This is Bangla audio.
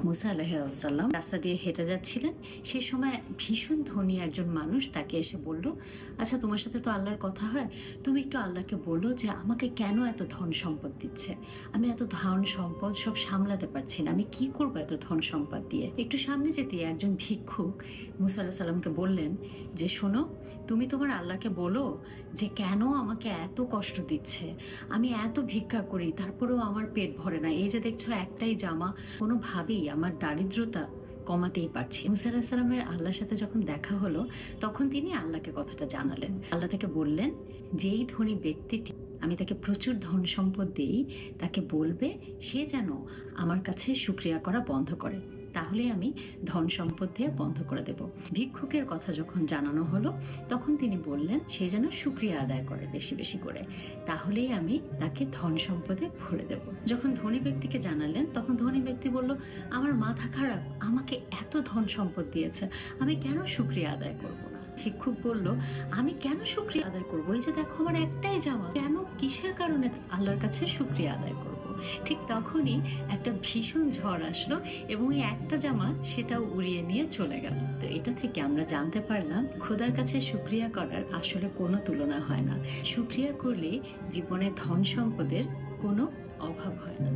মুসা আলাইহিসসালাম রাস্তা দিয়ে হেঁটে যাচ্ছিলেন। সেই সময় ভীষণ ধনী একজন মানুষ তাকে এসে বলল, আচ্ছা তোমার সাথে তো আল্লাহর কথা হয়, তুমি একটু আল্লাহকে বলো যে আমাকে কেন এত ধন সম্পদ দিচ্ছে। আমি এত ধন সম্পদ সব সামলাতে পারছি না, আমি কি করবো এত ধন সম্পদ দিয়ে। একটু সামনে যেতে একজন ভিক্ষুক মুসা আলাইহিস সালামকে বললেন যে শোনো, তুমি তোমার আল্লাহকে বলো যে কেন আমাকে এত কষ্ট দিচ্ছে, আমি এত ভিক্ষা করি তারপরেও আমার পেট ভরে না, এই যে দেখছো একটাই জামা, কোনোভাবেই আমার দারিদ্রতা কমাতেই পারছি। মুসা আলাইহিস সালামের আল্লাহর সাথে যখন দেখা হলো তখন তিনি আল্লাহকে কথাটা জানালেন। আল্লাহ তাকে বললেন, যেই ধনী ব্যক্তিটি আমি তাকে প্রচুর ধন সম্পদ দিই, তাকে বলবে সে যেন আমার কাছে শুকরিয়া করা বন্ধ করে, তাহলে আমি ধন সম্পদ দিয়ে বন্ধ করে দেব। ভিক্ষুকের কথা যখন জানানো হলো তখন তিনি বললেন সে যেন শুকরিয়া আদায় করে বেশি বেশি করে, তাহলেই আমি তাকে ধন সম্পদে ভরে দেব। যখন ধনী ব্যক্তিকে জানালেন তখন ধনী ব্যক্তি বলল, আমার মাথা খারাপ, আমাকে এত ধন সম্পদ দিয়েছে, আমি কেন শুকরিয়া আদায় করব না। ভিক্ষুক বলল, আমি কেন শুকরিয়া আদায় করবো, এই যে দেখো আমার একটাই জামা, কেন কিসের কারণে আল্লাহর কাছে শুকরিয়া আদায় করব। ঠিক তখনই একটা ভীষণ ঝড় আসলো এবং এই একটা জামা সেটাও উড়িয়ে নিয়ে চলে গেল। তো এটা থেকে আমরা জানতে পারলাম খোদার কাছে শুকরিয়া করার আসলে কোনো তুলনা হয় না। শুকরিয়া করলে জীবনে ধন সম্পদের কোনো অভাব হয় না।